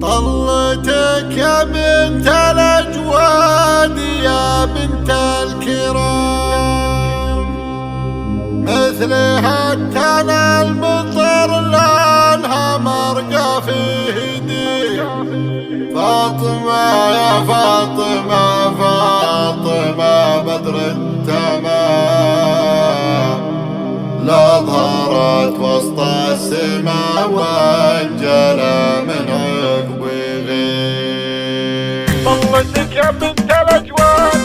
طلتك يا بنت الأجواد يا بنت الكرام، مثلها تنا المطر لانها مرقى في هدي. فاطمة يا فاطمة فاطمة بدر التمام، لا ظهرت وسط السماء وانجلى من عقب غيب. طلتك يا بنت الأجواد.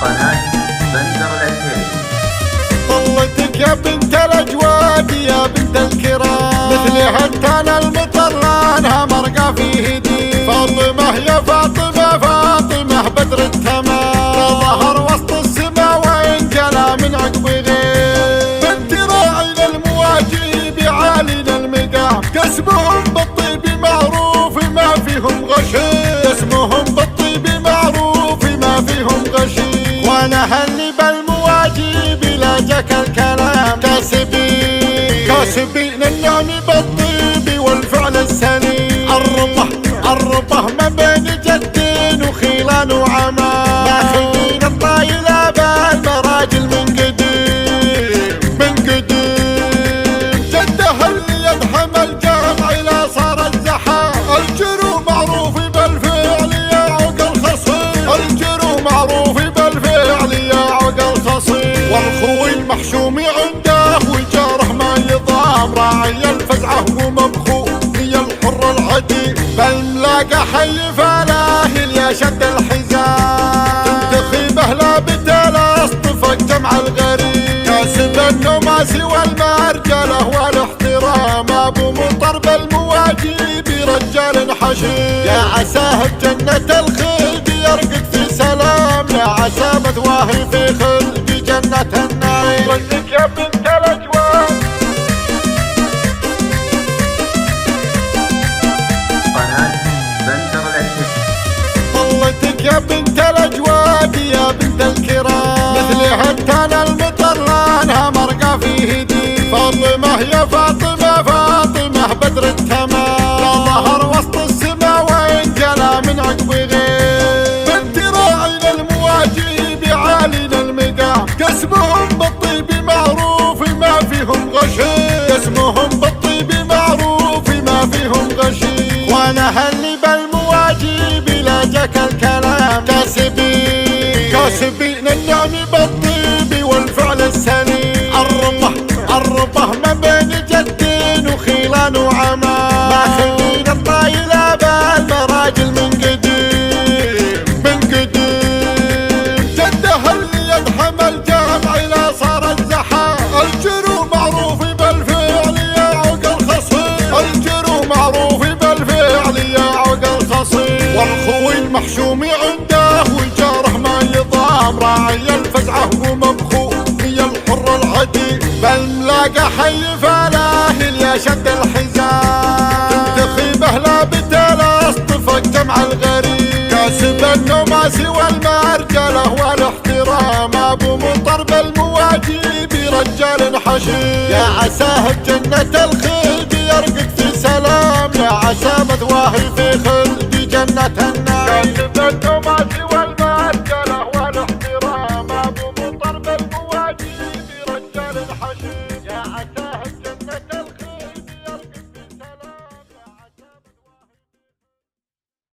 قناة بندر العتيبي. طلتك يا بنت الأجواد يا بنت الكرام، مثلها تانا المطر لانها مرقى في هدي. فاطمة يا فاطمة فاطمة بدر التمام، لا ظهر وسط السماء وانجلى من عقب غيب. بنت راعي المواجيب عالينا المقام، قسمهم بالطيب معروف ما فيهم غشيم. قسمهم بالطيب معروف ما فيهم غشيم، وانا هلي بالمواجيب لا جاك الكلام. كاسبين النعم بالطيب والفعل السليم. الربه ما بين جد وخيلان وعمام، ماخذين الطايلة بالمراجل من قديم. جده اللي يدحم الجمع لا صار الزحام. الجرو معروف بالفعل يا عقل خصيم. الجرو معروف بالفعل يا عقل خصيم، والخوي المحشوم عنده وجاره ما يضام. راعي الفزعه ومبخو هي الحر العدي، بالملاقى حي فلاهي يا شد الحزام. تنتخي بهلا بتلا اصطفى جمع الغريب، كاسب النماس والمرجله والاحترام. ابو مطر بالمواجيب رجال حشيم، يا عساه بجنة الخلد يرقد في سلام. يا عسى مثواه في خلد جنة النعيم. طلتك يا بنت الأجواد. قناة بندر العتيبي. طلتك يا بنت الأجواد يا بنت الكرام، مثلها تانا المطر لانها مرقى في هدي. فاطمة يا فاطمة فاطمة بدر التمام، لا ظهر وسط السماء وانجلى من عقب غيب. بنت راعي المواجيب عالينا المقام، قسمهم بالطيب معروف ما فيهم غشيم. قسمهم بالطيب معروف ما فيهم غشيم، وانا هلي بالمواجيب لا جاك الكلام. كاسبين النعم بالطيب والفعل السليم. الربه ما بين جد وخيلان وعمام، ماخذين الطايلة بالمراجل من قديم. جده اللي يدحم الجمع لا صار الزحام. الجرو معروف بالفعل يا عقل خصيم. الجرو معروف بالفعل يا عقل خصيم، والخوي المحشوم عنده وجاره ما يضام. راعي الفزعه ومبخو هي الحر العدي، بالملاقى حي فلاهي يا شد الحزام. تنتخي بهلا بتلا اصطفى جمع الغريب، كاسب النماس والمرجله والاحترام. ابو مطر بالمواجيب رجال حشيم، يا عساه بجنة الخلد يرقد في سلام. يا عسى مثواه في خلد جنة النعيم. كاسب النماس والمرجله والاحترام. ابو مطر بالمواجيب رجال حشيم.